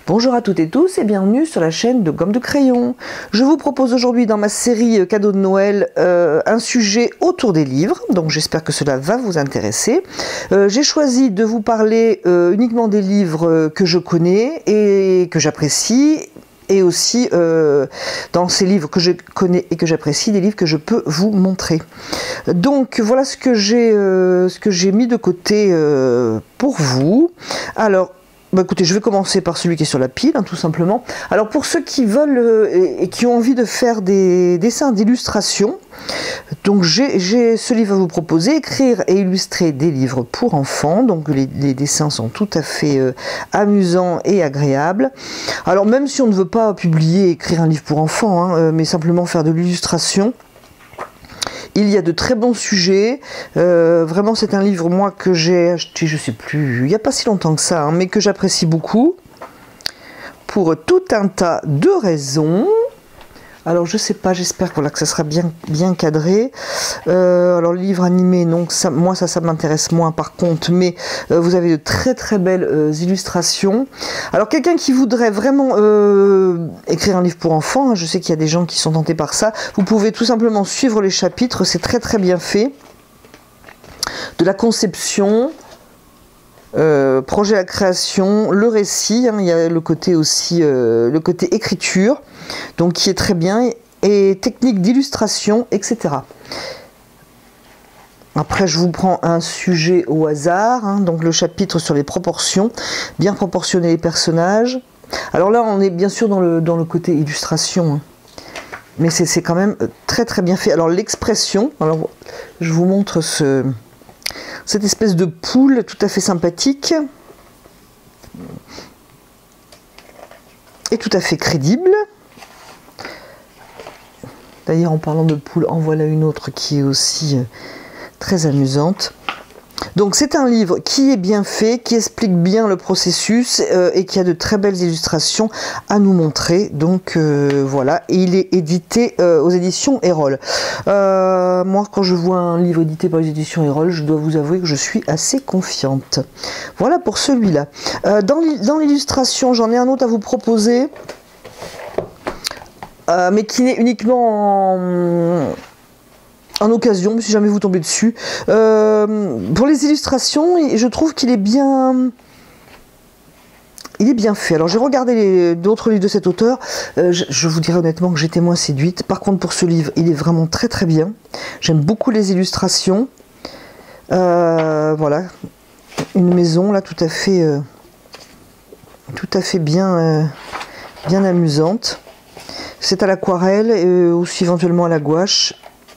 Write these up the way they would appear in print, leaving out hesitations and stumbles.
Bonjour à toutes et tous et bienvenue sur la chaîne de Gomme de Crayon. Je vous propose aujourd'hui dans ma série cadeau de Noël un sujet autour des livres, donc j'espère que cela va vous intéresser. J'ai choisi de vous parler uniquement des livres que je connais et que j'apprécie, et aussi dans ces livres que je connais et que j'apprécie, des livres que je peux vous montrer. Donc voilà ce que j'ai mis de côté pour vous. Alors, écoutez, je vais commencer par celui qui est sur la pile, tout simplement. Alors pour ceux qui veulent et qui ont envie de faire des dessins d'illustration, donc j'ai ce livre à vous proposer, écrire et illustrer des livres pour enfants. Donc les dessins sont tout à fait amusants et agréables. Alors même si on ne veut pas publier, écrire un livre pour enfants, mais simplement faire de l'illustration, il y a de très bons sujets. Vraiment, c'est un livre, moi, que j'ai acheté, je sais plus, il n'y a pas si longtemps que ça, mais que j'apprécie beaucoup, pour tout un tas de raisons. Alors, je sais pas, j'espère que ça sera bien cadré. Alors, le livre animé, donc, moi, ça m'intéresse moins, par contre, mais vous avez de très belles illustrations. Alors, quelqu'un qui voudrait vraiment écrire un livre pour enfants, je sais qu'il y a des gens qui sont tentés par ça, vous pouvez tout simplement suivre les chapitres, c'est très bien fait. De la conception, projet à la création, le récit, il y a le côté aussi, le côté écriture, donc qui est très bien, et technique d'illustration, etc. Après, je vous prends un sujet au hasard, donc le chapitre sur les proportions, bien proportionner les personnages. Alors là, on est bien sûr dans le côté illustration, mais c'est quand même très bien fait. Alors l'expression, alors je vous montre cette espèce de poule tout à fait sympathique et tout à fait crédible. D'ailleurs, en parlant de poule, en voilà une autre qui est aussi très amusante. Donc c'est un livre qui est bien fait, qui explique bien le processus et qui a de très belles illustrations à nous montrer. Donc voilà, et il est édité aux éditions Erol. Moi, quand je vois un livre édité par les éditions Erol, je dois vous avouer que je suis assez confiante. Voilà pour celui-là. Dans l'illustration, j'en ai un autre à vous proposer, mais qui n'est uniquement en occasion, si jamais vous tombez dessus. Pour les illustrations, je trouve qu'il est bien fait. Alors j'ai regardé d'autres livres de cet auteur, je vous dirais honnêtement que j'étais moins séduite. Par contre, pour ce livre, il est vraiment très bien. J'aime beaucoup les illustrations. Voilà, une maison là tout à fait bien amusante. C'est à l'aquarelle et aussi éventuellement à la gouache.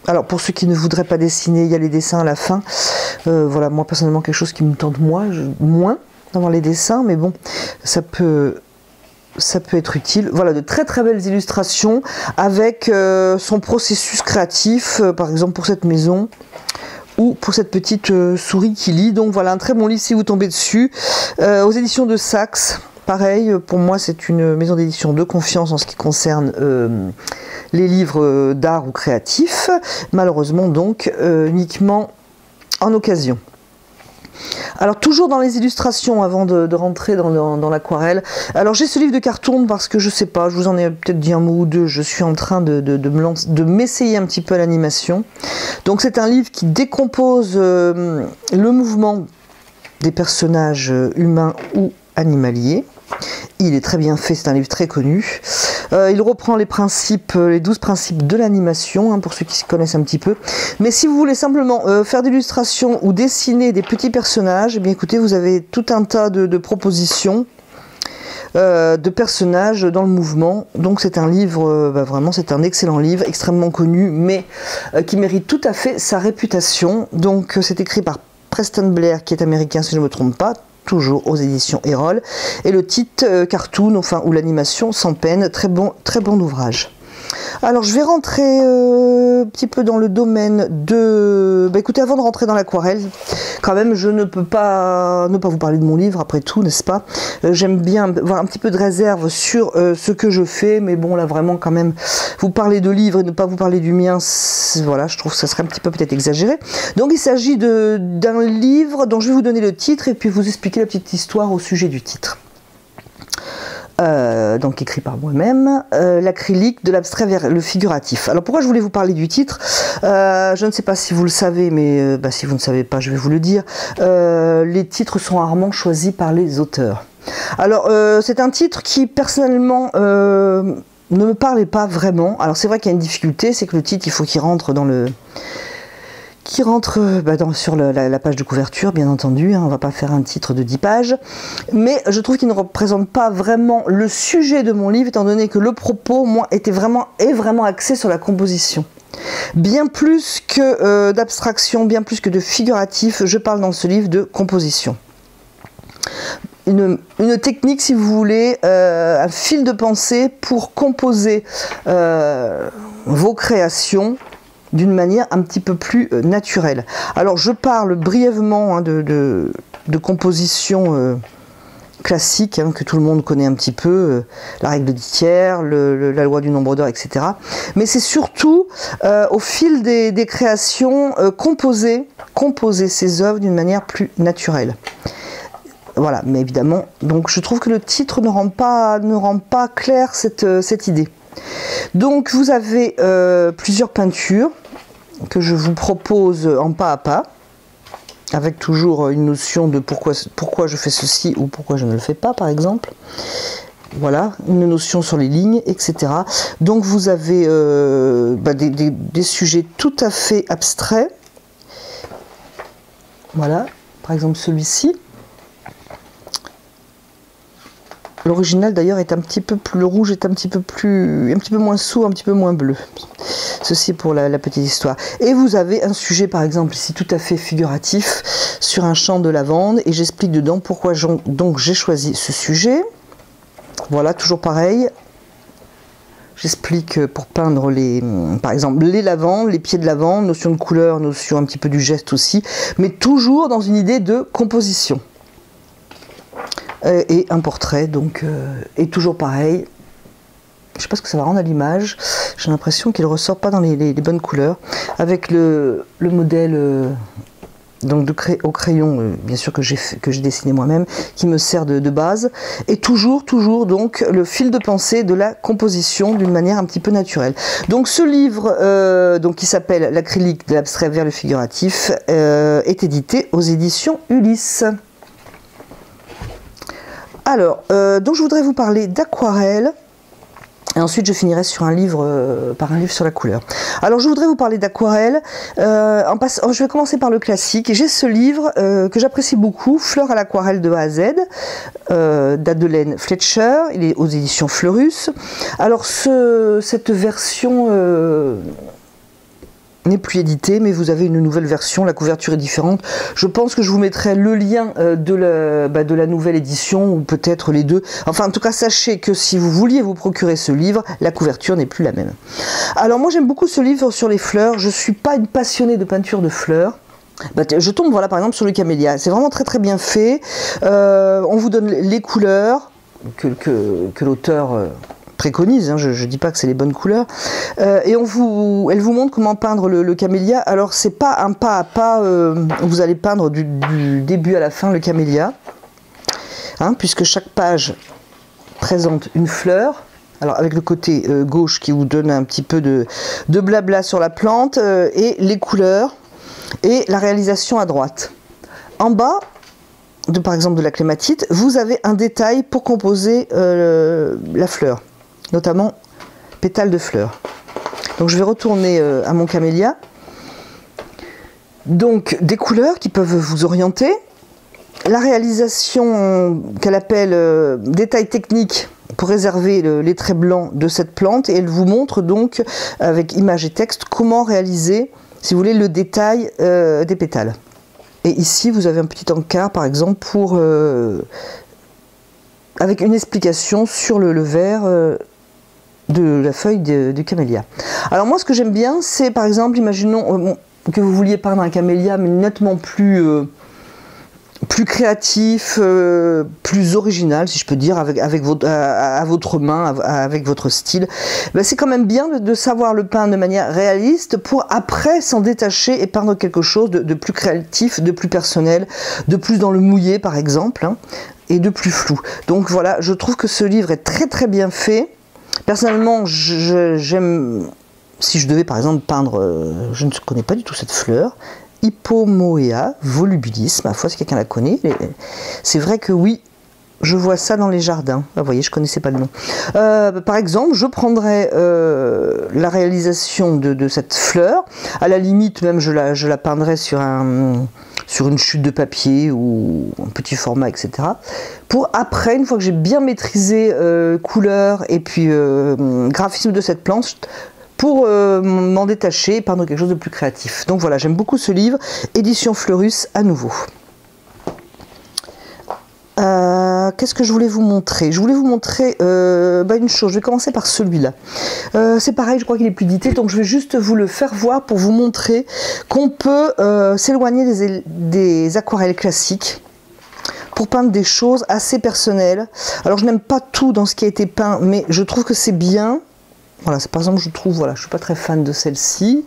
Alors pour ceux qui ne voudraient pas dessiner, il y a les dessins à la fin. Voilà, moi personnellement quelque chose qui me tente moins d'avoir les dessins, mais bon, ça peut être utile. Voilà, de très belles illustrations avec son processus créatif, par exemple pour cette maison ou pour cette petite souris qui lit. Donc voilà, un très bon livre si vous tombez dessus. Aux éditions de Saxe. Pareil, pour moi c'est une maison d'édition de confiance en ce qui concerne les livres d'art ou créatifs, malheureusement donc uniquement en occasion. Alors toujours dans les illustrations, avant de rentrer dans l'aquarelle, alors j'ai ce livre de cartoon parce que je sais pas, je vous en ai peut-être dit un mot ou deux, je suis en train de m'essayer un petit peu à l'animation. Donc c'est un livre qui décompose le mouvement des personnages humains ou animaliers. Il est très bien fait, c'est un livre très connu. Il reprend les principes, les 12 principes de l'animation, pour ceux qui s'y connaissent un petit peu. Mais si vous voulez simplement faire des illustrations ou dessiner des petits personnages, eh bien écoutez, vous avez tout un tas de propositions de personnages dans le mouvement. Donc c'est un livre, vraiment c'est un excellent livre, extrêmement connu, mais qui mérite tout à fait sa réputation. Donc c'est écrit par Preston Blair, qui est américain si je ne me trompe pas, toujours aux éditions Erol, et le titre cartoon, ou l'animation sans peine, très bon ouvrage. Alors je vais rentrer un petit peu dans le domaine de... écoutez, avant de rentrer dans l'aquarelle, quand même je ne peux pas ne pas vous parler de mon livre, après tout, n'est-ce pas? J'aime bien avoir un petit peu de réserve sur ce que je fais, mais bon là vraiment quand même, vous parler de livres et ne pas vous parler du mien, voilà, je trouve que ça serait un petit peu peut-être exagéré. Donc il s'agit d'un livre dont je vais vous donner le titre et puis vous expliquer la petite histoire au sujet du titre. donc écrit par moi-même, l'acrylique de l'abstrait vers le figuratif. Alors pourquoi je voulais vous parler du titre? Je ne sais pas si vous le savez, mais si vous ne savez pas, je vais vous le dire. Les titres sont rarement choisis par les auteurs. Alors c'est un titre qui personnellement ne me parlait pas vraiment. Alors c'est vrai qu'il y a une difficulté, c'est que le titre, il faut qu'il rentre dans le... sur la page de couverture, bien entendu, hein, on ne va pas faire un titre de 10 pages, mais je trouve qu'il ne représente pas vraiment le sujet de mon livre, étant donné que le propos, moi, est vraiment axé sur la composition. Bien plus que d'abstraction, bien plus que de figuratif, je parle dans ce livre de composition. Une technique, si vous voulez, un fil de pensée pour composer vos créations d'une manière un petit peu plus naturelle. Alors je parle brièvement, hein, de composition classique, hein, que tout le monde connaît un petit peu, la règle de 10 tiers, la loi du nombre d'heures, etc. Mais c'est surtout au fil des créations, composer ces œuvres d'une manière plus naturelle. Voilà, mais évidemment, donc je trouve que le titre ne rend pas clair cette idée. Donc vous avez plusieurs peintures que je vous propose en pas à pas, avec toujours une notion de pourquoi je fais ceci ou pourquoi je ne le fais pas, par exemple. Voilà, une notion sur les lignes, etc. Donc vous avez des sujets tout à fait abstraits. Voilà, par exemple celui-ci. L'original d'ailleurs est un petit peu plus, le rouge est un petit peu moins sourd, un petit peu moins bleu. Ceci pour la petite histoire. Et vous avez un sujet par exemple ici tout à fait figuratif sur un champ de lavande et j'explique dedans pourquoi donc j'ai choisi ce sujet. Voilà, toujours pareil. J'explique pour peindre par exemple les lavandes, les pieds de lavande, notion de couleur, notion un petit peu du geste aussi, mais toujours dans une idée de composition. Et un portrait, donc, et toujours pareil. Je ne sais pas ce que ça va rendre à l'image. J'ai l'impression qu'il ne ressort pas dans les bonnes couleurs. Avec le modèle donc au crayon, bien sûr que j'ai dessiné moi-même, qui me sert de base. Et toujours donc le fil de pensée de la composition d'une manière un petit peu naturelle. Donc ce livre, donc, qui s'appelle L'acrylique de l'abstrait vers le figuratif, est édité aux éditions Ulysse. Alors, donc je voudrais vous parler d'aquarelle, et ensuite je finirai sur un livre, par un livre sur la couleur. Alors je voudrais vous parler d'aquarelle, je vais commencer par le classique. J'ai ce livre que j'apprécie beaucoup, Fleurs à l'aquarelle de A à Z, d'Adelaine Fletcher, il est aux éditions Fleurus. Alors cette version... n'est plus édité, mais vous avez une nouvelle version, la couverture est différente. Je pense que je vous mettrai le lien de la nouvelle édition, ou peut-être les deux. Enfin, en tout cas, sachez que si vous vouliez vous procurer ce livre, la couverture n'est plus la même. Alors moi, j'aime beaucoup ce livre sur les fleurs. Je ne suis pas une passionnée de peinture de fleurs. Je tombe, voilà, par exemple, sur le camélia. C'est vraiment très très bien fait. On vous donne les couleurs que l'auteur... préconise, hein, je ne dis pas que c'est les bonnes couleurs, et elle vous montre comment peindre le camélia. Alors c'est pas un pas à pas, vous allez peindre du début à la fin le camélia, hein, puisque chaque page présente une fleur, alors avec le côté gauche qui vous donne un petit peu de blabla sur la plante, et les couleurs, et la réalisation à droite. En bas, par exemple de la clématite, vous avez un détail pour composer la fleur, notamment pétales de fleurs. Donc je vais retourner à mon camélia. Donc des couleurs qui peuvent vous orienter. La réalisation qu'elle appelle détail technique pour réserver les traits blancs de cette plante, et elle vous montre donc avec image et texte comment réaliser, si vous voulez, le détail des pétales. Et ici vous avez un petit encart par exemple pour avec une explication sur le vert de la feuille du camélia. Alors moi ce que j'aime bien, c'est par exemple, imaginons que vous vouliez peindre un camélia mais nettement plus créatif, plus original si je peux dire, à votre main, avec votre style. Ben, c'est quand même bien de savoir le peindre de manière réaliste pour après s'en détacher et peindre quelque chose de plus créatif, de plus personnel, de plus dans le mouillé par exemple, hein. et de plus flou. Donc voilà, je trouve que ce livre est très très bien fait. Personnellement, j'aime, si je devais par exemple peindre, je ne connais pas du tout cette fleur, Hippomoea volubilis, ma foi si quelqu'un la connaît, c'est vrai que oui, je vois ça dans les jardins. Ah, vous voyez, je ne connaissais pas le nom. Par exemple, je prendrais la réalisation de cette fleur. À la limite, même, je la peindrais sur une chute de papier ou un petit format, etc. Pour après, une fois que j'ai bien maîtrisé couleur et puis graphisme de cette plante, pour m'en détacher et peindre quelque chose de plus créatif. Donc voilà, j'aime beaucoup ce livre, édition Fleurus à nouveau. Qu'est-ce que je voulais vous montrer? Je voulais vous montrer une chose. Je vais commencer par celui-là. C'est pareil, je crois qu'il est plus édité, donc je vais juste vous le faire voir pour vous montrer qu'on peut s'éloigner des aquarelles classiques pour peindre des choses assez personnelles. Alors je n'aime pas tout dans ce qui a été peint, mais je trouve que c'est bien. Voilà, par exemple, je trouve, voilà, je suis pas très fan de celle-ci.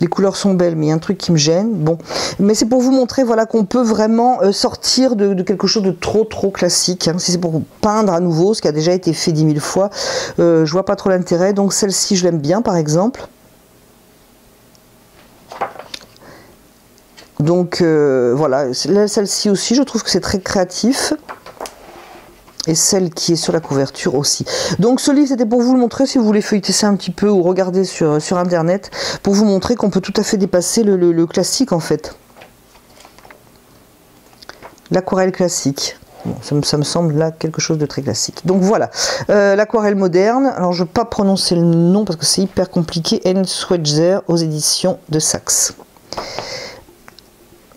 Les couleurs sont belles, mais il y a un truc qui me gêne. Bon, mais c'est pour vous montrer, voilà, qu'on peut vraiment sortir de quelque chose de trop classique. Hein. Si c'est pour peindre à nouveau, ce qui a déjà été fait 10 000 fois, je vois pas trop l'intérêt. Donc celle-ci, je l'aime bien, par exemple. Donc voilà, celle-ci aussi, je trouve que c'est très créatif. Et celle qui est sur la couverture aussi. Donc ce livre, c'était pour vous le montrer, si vous voulez feuilleter ça un petit peu ou regarder sur internet, pour vous montrer qu'on peut tout à fait dépasser le classique en fait. L'aquarelle classique. Bon, ça me semble là quelque chose de très classique. Donc voilà, l'aquarelle moderne. Alors je ne vais pas prononcer le nom parce que c'est hyper compliqué. N. Schweitzer aux éditions de Saxe.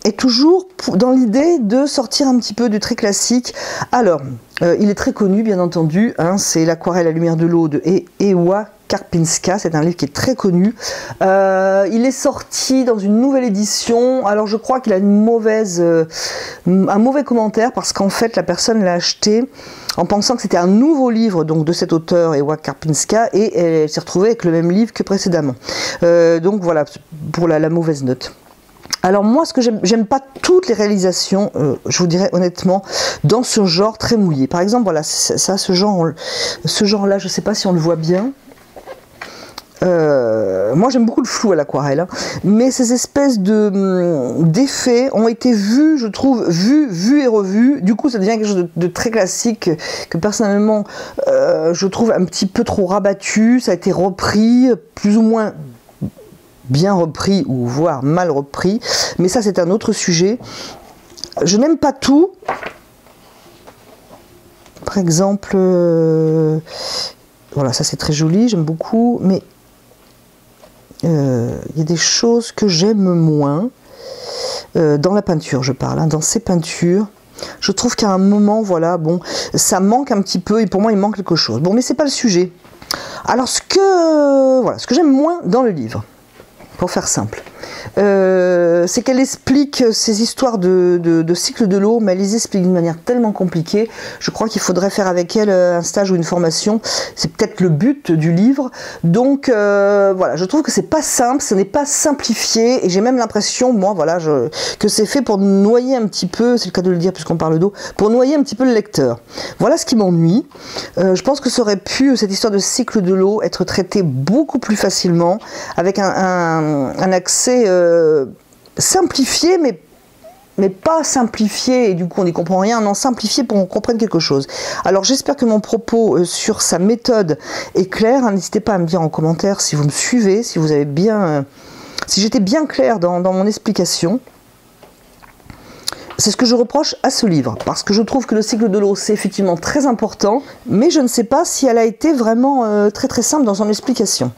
Et toujours dans l'idée de sortir un petit peu du très classique. Alors, il est très connu, bien entendu, hein, c'est l'aquarelle à lumière de l'eau de Ewa Karpinska, c'est un livre qui est très connu. Il est sorti dans une nouvelle édition. Alors, je crois qu'il a un mauvais commentaire parce qu'en fait, la personne l'a acheté en pensant que c'était un nouveau livre donc, de cet auteur, Ewa Karpinska, et elle s'est retrouvée avec le même livre que précédemment. Donc voilà, pour la mauvaise note. Alors moi, ce que j'aime pas toutes les réalisations, je vous dirais honnêtement, dans ce genre très mouillé. Par exemple, voilà, ça, ce genre-là, je sais pas si on le voit bien. Moi, j'aime beaucoup le flou à l'aquarelle, hein, mais ces espèces d'effets ont été vus, je trouve, vus et revus. Du coup, ça devient quelque chose de très classique que personnellement, je trouve un petit peu trop rabattu. Ça a été repris, plus ou moins bien repris ou voire mal repris, mais ça c'est un autre sujet. Je n'aime pas tout. Par exemple, voilà, ça c'est très joli, j'aime beaucoup, mais il y a des choses que j'aime moins dans la peinture, je parle, hein, dans ces peintures. Je trouve qu'à un moment, voilà, bon, ça manque un petit peu et pour moi il manque quelque chose. Bon, mais c'est pas le sujet. Alors ce que j'aime moins dans le livre, pour faire simple, c'est qu'elle explique ces histoires de cycle de l'eau, mais elle les explique d'une manière tellement compliquée. Je crois qu'il faudrait faire avec elle un stage ou une formation. C'est peut-être le but du livre. Donc voilà, je trouve que c'est pas simple, ce n'est pas simplifié, et j'ai même l'impression, moi, voilà, que c'est fait pour noyer un petit peu, c'est le cas de le dire puisqu'on parle d'eau, pour noyer un petit peu le lecteur. Voilà ce qui m'ennuie. Je pense que ça aurait pu, cette histoire de cycle de l'eau, être traitée beaucoup plus facilement, avec un accès simplifié, mais pas simplifié et du coup on n'y comprend rien, non, simplifié pour qu'on comprenne quelque chose. Alors j'espère que mon propos sur sa méthode est clair. N'hésitez pas à me dire en commentaire si vous me suivez, si vous avez bien, si j'étais bien clair dans mon explication. C'est ce que je reproche à ce livre, parce que je trouve que le cycle de l'eau c'est effectivement très important, mais je ne sais pas si elle a été vraiment très simple dans son explication.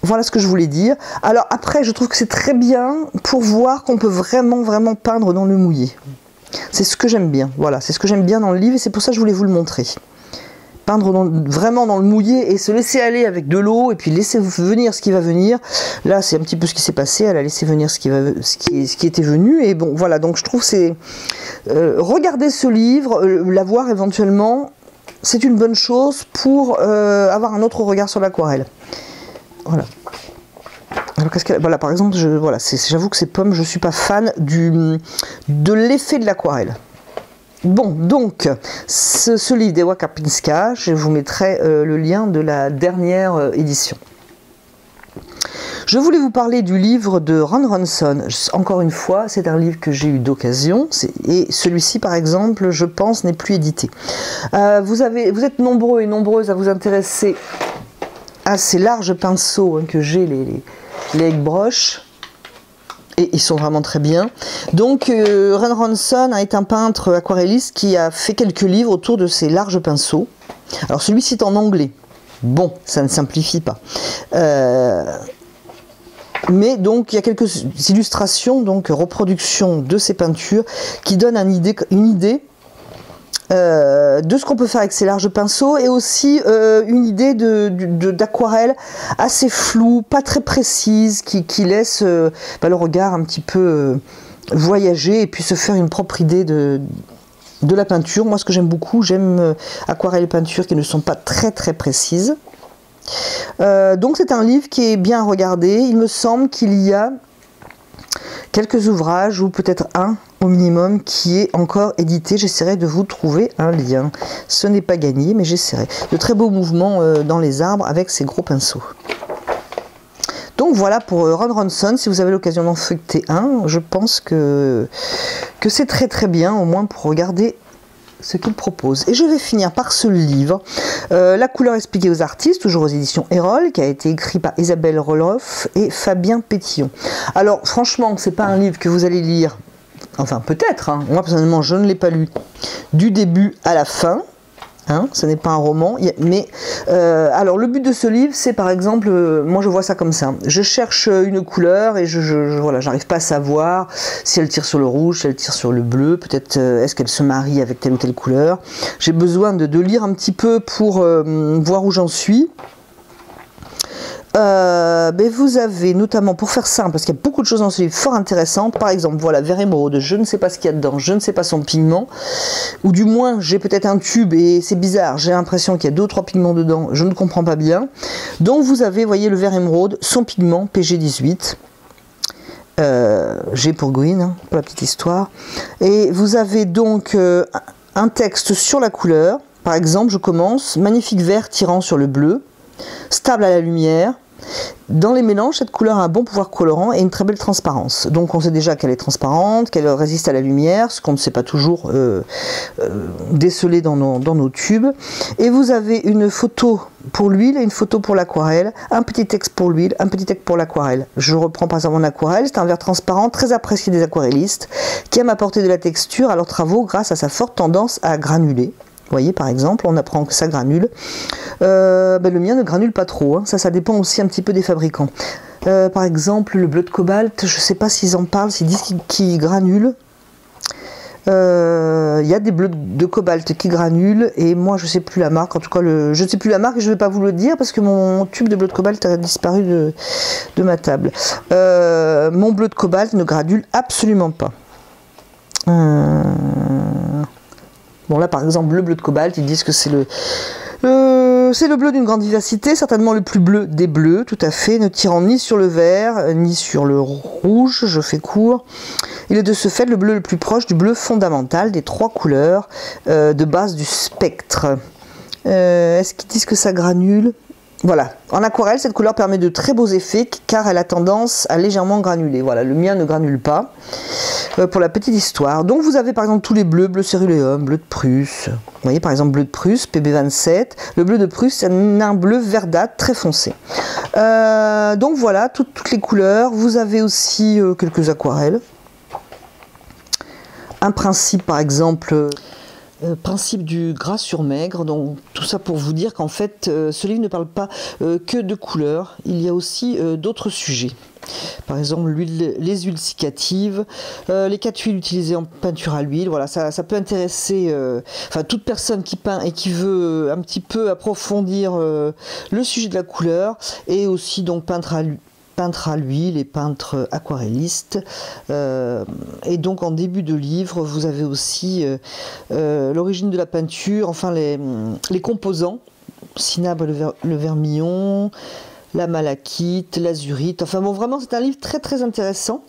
Voilà ce que je voulais dire. Alors après, je trouve que c'est très bien pour voir qu'on peut vraiment peindre dans le mouillé. C'est ce que j'aime bien. Voilà, c'est ce que j'aime bien dans le livre et c'est pour ça que je voulais vous le montrer. Peindre vraiment dans le mouillé et se laisser aller avec de l'eau et puis laisser venir ce qui va venir. Là, c'est un petit peu ce qui s'est passé. Elle a laissé venir ce qui était venu. Et bon, voilà. Donc je trouve c'est regardez ce livre, l'avoir éventuellement, c'est une bonne chose pour avoir un autre regard sur l'aquarelle. Voilà. Alors, voilà, par exemple, j'avoue que ces pommes, je ne suis pas fan de l'effet de l'aquarelle. Bon, donc, ce livre d'Ewa Karpinska, je vous mettrai le lien de la dernière édition. Je voulais vous parler du livre de Ron Ronson. Encore une fois, c'est un livre que j'ai eu d'occasion, et celui-ci, par exemple, je pense, n'est plus édité. Vous êtes nombreux et nombreuses à vous intéresser à ces larges pinceaux que j'ai, les Egg-Brosh, et ils sont vraiment très bien. Donc, Ron Ronson est un peintre aquarelliste qui a fait quelques livres autour de ces larges pinceaux. Alors, celui-ci est en anglais. Bon, ça ne simplifie pas. Mais donc il y a quelques illustrations, donc reproductions de ces peintures qui donnent une idée de ce qu'on peut faire avec ces larges pinceaux, et aussi une idée d'aquarelle assez floue, pas très précise, qui laisse le regard un petit peu voyager et puis se faire une propre idée de la peinture. Moi, ce que j'aime beaucoup, j'aime aquarelle et peinture qui ne sont pas très très précises. Donc c'est un livre qui est bien à regarder. Il me semble qu'il y a quelques ouvrages, ou peut-être un au minimum, qui est encore édité. J'essaierai de vous trouver un lien. Ce n'est pas gagné, mais j'essaierai. De très beaux mouvements dans les arbres avec ces gros pinceaux. Donc voilà pour Ron Ronson. Si vous avez l'occasion d'en feuilleter un, je pense que c'est très très bien, au moins pour regarder ce qu'il propose. Et je vais finir par ce livre, La couleur expliquée aux artistes, toujours aux éditions Erol, qui a été écrit par Isabelle Roloff et Fabien Pétillon. Alors franchement, c'est pas un livre que vous allez lire, enfin peut-être, hein. Moi personnellement je ne l'ai pas lu du début à la fin. Ce n'est pas un roman, mais alors le but de ce livre, c'est par exemple, moi je vois ça comme ça, je cherche une couleur et voilà, j'arrive pas à savoir si elle tire sur le rouge, si elle tire sur le bleu, peut-être est-ce qu'elle se marie avec telle ou telle couleur. J'ai besoin de lire un petit peu pour voir où j'en suis. Vous avez notamment, pour faire simple, parce qu'il y a beaucoup de choses dans ce livre fort intéressantes, par exemple, voilà, vert émeraude, je ne sais pas ce qu'il y a dedans, je ne sais pas son pigment, ou du moins j'ai peut-être un tube et c'est bizarre, j'ai l'impression qu'il y a 2 ou 3 pigments dedans, je ne comprends pas bien. Donc vous avez, voyez, le vert émeraude, son pigment PG18, G pour green, pour la petite histoire, et vous avez donc un texte sur la couleur. Par exemple, je commence, magnifique vert tirant sur le bleu, stable à la lumière. Dans les mélanges, cette couleur a un bon pouvoir colorant et une très belle transparence. Donc on sait déjà qu'elle est transparente, qu'elle résiste à la lumière, ce qu'on ne sait pas toujours déceler dans nos tubes. Et vous avez une photo pour l'huile et une photo pour l'aquarelle, un petit texte pour l'huile, un petit texte pour l'aquarelle. Je reprends par exemple mon aquarelle, c'est un vert transparent très apprécié des aquarellistes qui aime apporter de la texture à leurs travaux grâce à sa forte tendance à granuler. Vous voyez, par exemple, on apprend que ça granule. Le mien ne granule pas trop, hein. Ça dépend aussi un petit peu des fabricants. Par exemple, le bleu de cobalt, je ne sais pas s'ils en parlent, s'ils disent qu'ils granulent. Il y a des bleus de cobalt qui granulent, et moi je ne sais plus la marque. En tout cas, je ne sais plus la marque et je ne vais pas vous le dire parce que mon tube de bleu de cobalt a disparu de ma table. Mon bleu de cobalt ne granule absolument pas. Bon, là par exemple, le bleu de cobalt, ils disent que c'est le bleu d'une grande vivacité, certainement le plus bleu des bleus, tout à fait, ne tirant ni sur le vert, ni sur le rouge, je fais court. Il est de ce fait le bleu le plus proche du bleu fondamental des 3 couleurs de base du spectre. Est-ce qu'ils disent que ça granule ? Voilà, en aquarelle, cette couleur permet de très beaux effets car elle a tendance à légèrement granuler. Voilà, le mien ne granule pas, pour la petite histoire. Donc vous avez par exemple tous les bleus, bleu céruléum, bleu de Prusse. Vous voyez par exemple bleu de Prusse, PB27. Le bleu de Prusse, c'est un bleu verdâtre très foncé. Donc voilà, toutes les couleurs. Vous avez aussi quelques aquarelles. Un principe par exemple... principe du gras sur maigre, donc tout ça pour vous dire qu'en fait ce livre ne parle pas que de couleurs, il y a aussi d'autres sujets. Par exemple les huiles cicatives, les 4 huiles utilisées en peinture à l'huile, voilà, ça peut intéresser toute personne qui peint et qui veut un petit peu approfondir le sujet de la couleur, et aussi donc peintre à l'huile et peintre aquarelliste. Et donc en début de livre, vous avez aussi l'origine de la peinture, enfin les composants, cinabre, le vermillon, la malachite, l'azurite. Enfin bon, vraiment, c'est un livre très très intéressant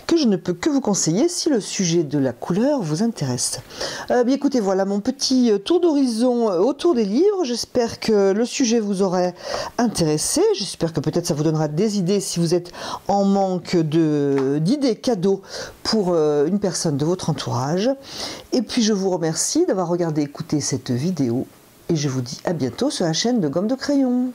que je ne peux que vous conseiller si le sujet de la couleur vous intéresse. Bien écoutez, voilà mon petit tour d'horizon autour des livres. J'espère que le sujet vous aurait intéressé. J'espère que peut-être ça vous donnera des idées si vous êtes en manque d'idées cadeaux pour une personne de votre entourage. Et puis je vous remercie d'avoir regardé et écouté cette vidéo. Et je vous dis à bientôt sur la chaîne de Gomme de Crayon.